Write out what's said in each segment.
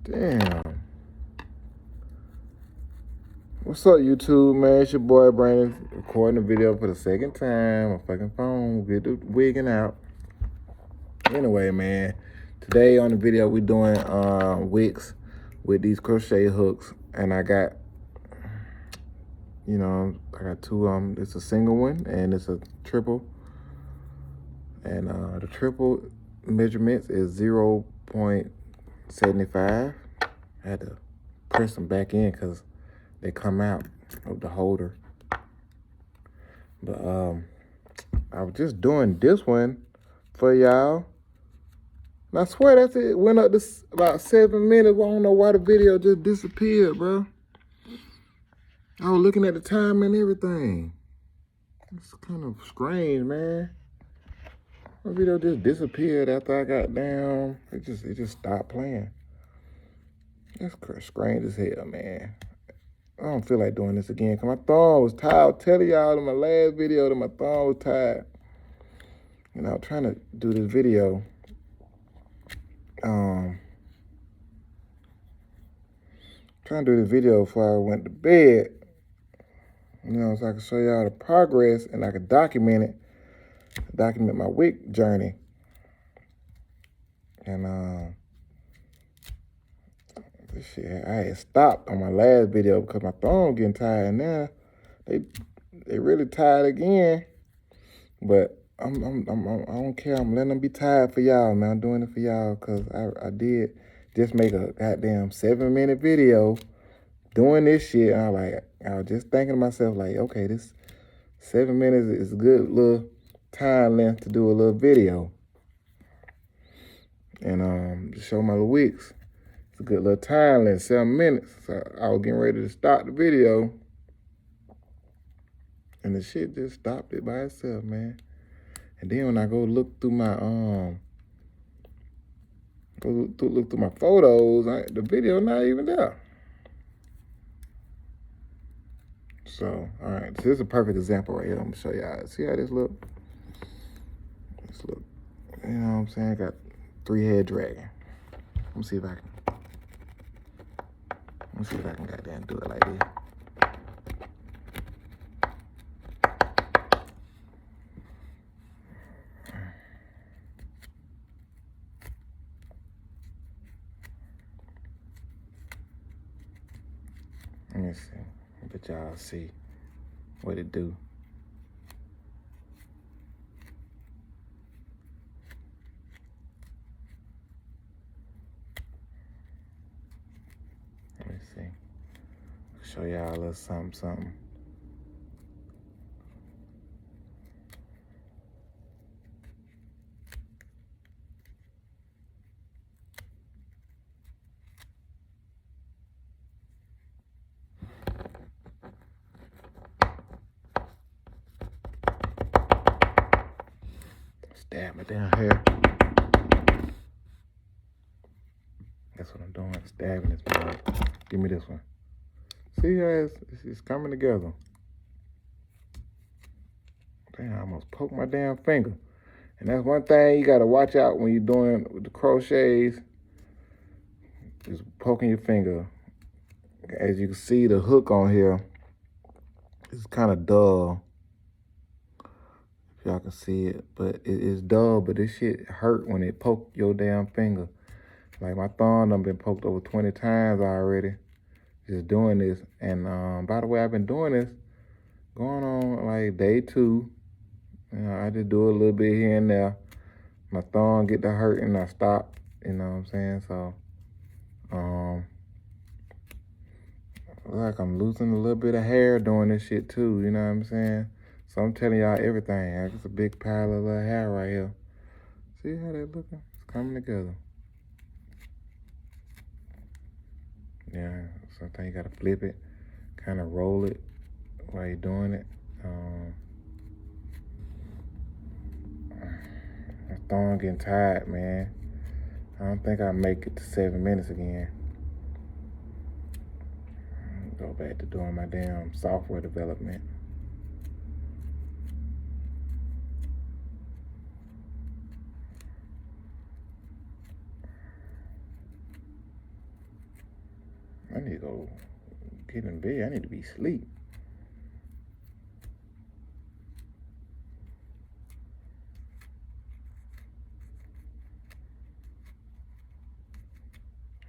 Damn. What's up, YouTube, man? It's your boy Brandon recording the video for the second time. My fucking phone get the wigging out. Anyway, man, today on the video we doing wicks with these crochet hooks, and I got two. It's a single one and it's a triple, and the triple measurements is 0.75. I had to press them back in because they come out of the holder. But I was just doing this one for y'all. And I swear that's it. Went up this about 7 minutes. I don't know why the video just disappeared, bro. I was looking at the time and everything. It's kind of strange, man. My video just disappeared after I got down. It just stopped playing. That's strange as hell, man. I don't feel like doing this again because my thumb was tired. I was telling y'all in my last video that my thumb was tired. And I was trying to do this video. Trying to do this video before I went to bed. So I can show y'all the progress and I could document my wick journey. And this shit, I had stopped on my last video because my thumb getting tired, and now they really tired again. But I don't care. I'm letting them be tired for y'all, man. I'm doing it for y'all because I did just make a goddamn 7-minute video doing this shit. And I was just thinking to myself, like, okay, this 7 minutes is a good little time length to do a little video. And to show my little wicks. It's a good little time length, 7 minutes. So I was getting ready to start the video. And the shit just stopped it by itself, man. And then when I go look through my look through my photos, the video not even there. So, all right, so this is a perfect example right here. I'm gonna show y'all. See how this look? This look, you know what I'm saying? I got 3-head dragon. Let me see if I can goddamn do it like this. Let me see. But y'all see what it do. Let me see. Show y'all a little something. Stab me down here. That's what I'm doing, stabbing this mug. Give me this one. See how it's coming together. Damn, I almost poked my damn finger. And that's one thing you gotta watch out when you're doing with the crochets, is poking your finger. As you can see, the hook on here is kind of dull. If y'all can see it, but it is dull, but this shit hurt when it poke your damn finger. Like my thumb done been poked over 20 times already just doing this. And by the way, I've been doing this going on like day 2. I just do a little bit here and there. My thumb get to hurt and I stop, you know what I'm saying? So, like I'm losing a little bit of hair doing this shit too, you know what I'm saying? So I'm telling y'all everything. It's a big pile of little hair right here. See how that looking? It's coming together. Yeah, sometimes you gotta flip it, kind of roll it while you're doing it. My thumb getting tired, man. I don't think I'll make it to 7 minutes again. Go back to doing my damn software development. I need to go get in bed. I need to be asleep.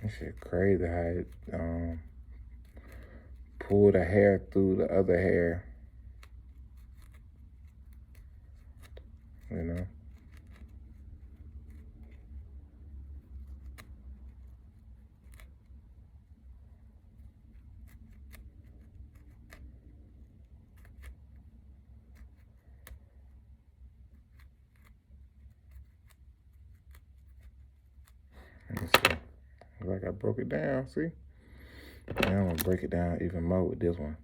That shit crazy how it pull the hair through the other hair. You know? Let me see. Like I broke it down, see? Now I'm gonna break it down even more with this one.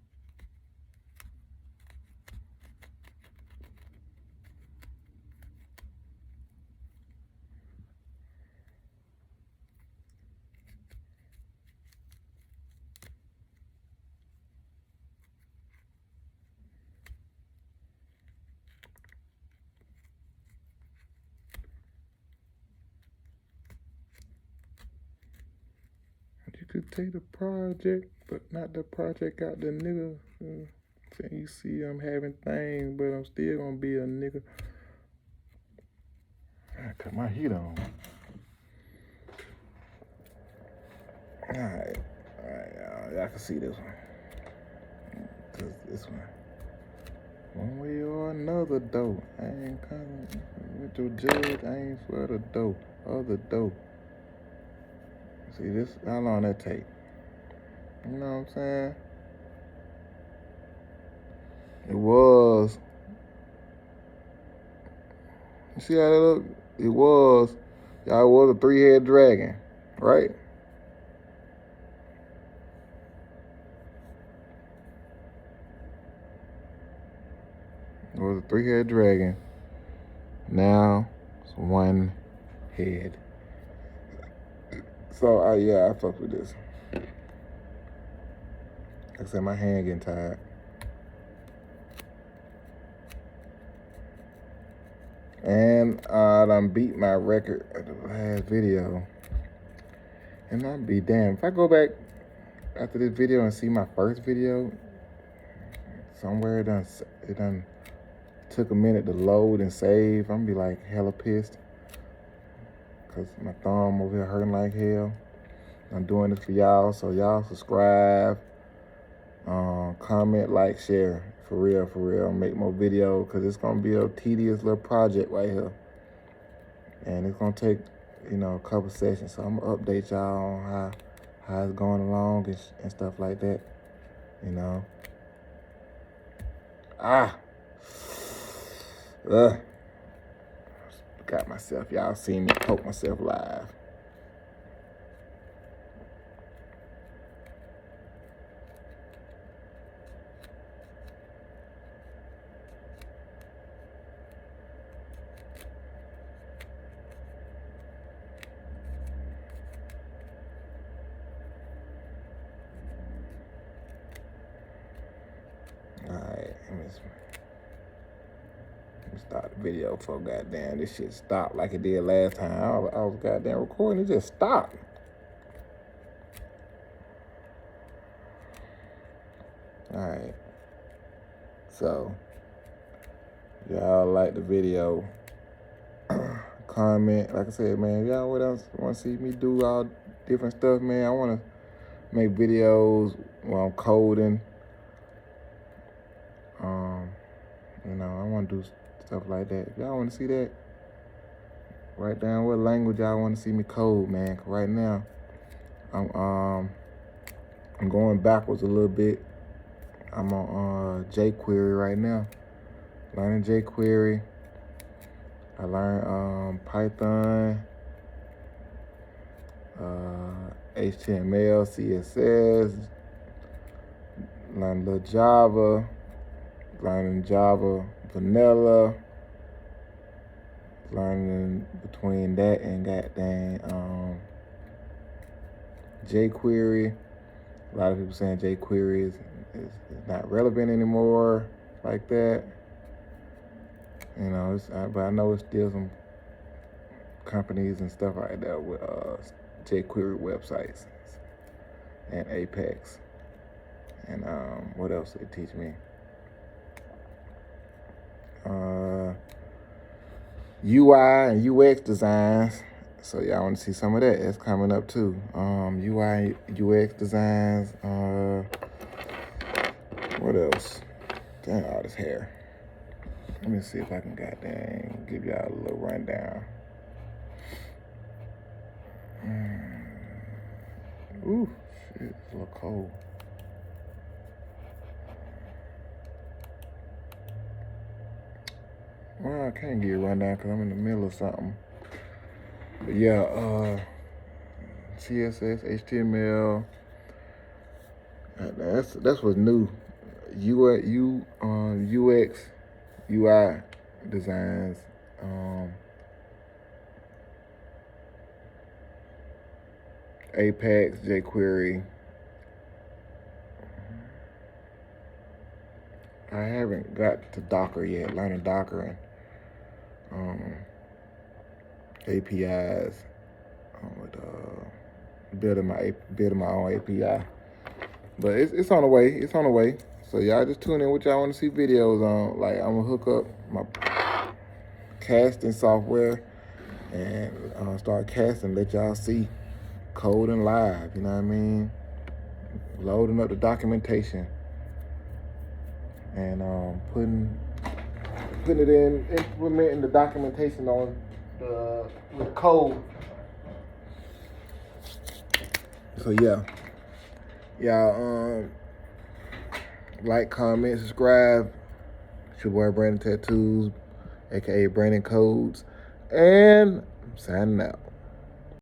You could take the project, but not the project out the nigga. Saying you see I'm having things, but I'm still gonna be a nigga. I cut my heat on. Alright, y'all can see this one. Cause this one way or another though. I ain't coming with your judge, I ain't for the dough, other dough. See this, how long that take? You know what I'm saying? It was, you see how that look? It was a 3-head dragon, right? It was a 3-head dragon. Now it's 1 head. So yeah, I fuck with this. Like I said, my hand getting tired. And I done beat my record at the last video. And I'll be damned. If I go back after this video and see my first video, somewhere it done took a minute to load and save, I'm gonna be like hella pissed. Cause my thumb over here hurting like hell. I'm doing this for y'all, so y'all subscribe, comment, like, share. For real. Make more videos, cause it's gonna be a tedious little project right here. And it's gonna take, a couple sessions. So I'm gonna update y'all on how it's going along and stuff like that. Got myself. Y'all seen me poke myself live. Alright, let me start the video for goddamn. This shit stopped like it did last time. I was goddamn recording, it just stopped. Alright. So, y'all like the video. Comment. Like I said, man, y'all what else want to see me do all different stuff, man. I want to make videos while I'm coding. I want to do stuff like that. If y'all want to see that, write down what language y'all want to see me code, man. 'Cause right now, I'm going backwards a little bit. I'm on jQuery right now, learning jQuery. I learned Python, HTML, CSS, learned a little Java, learning Java vanilla, learning between that and goddamn jQuery. A lot of people saying jQuery is not relevant anymore like that. But I know it's still some companies and stuff like that with jQuery websites. and Apex. And what else did it teach me? UI and UX designs. So y'all want to see some of that? It's coming up too. UI, UX designs. What else? Dang, all this hair. Let me see if I can goddamn give y'all a little rundown. Ooh, shit, it's a little cold. Well, I can't give you a rundown because I'm in the middle of something. But yeah, CSS, HTML. That's what's new. UX, UI designs. Apex, jQuery. I haven't got to Docker yet. Learning Docker and APIs. Building my own API. But it's on the way. It's on the way. So y'all just tune in what y'all want to see videos on. Like I'm gonna hook up my casting software and start casting. Let y'all see coding live. You know what I mean? Loading up the documentation and putting it in, implementing the documentation on with the code. So yeah. Y'all like, comment, subscribe. It's your boy Brandon Tattoos, aka Brandon Codes, and I'm signing out.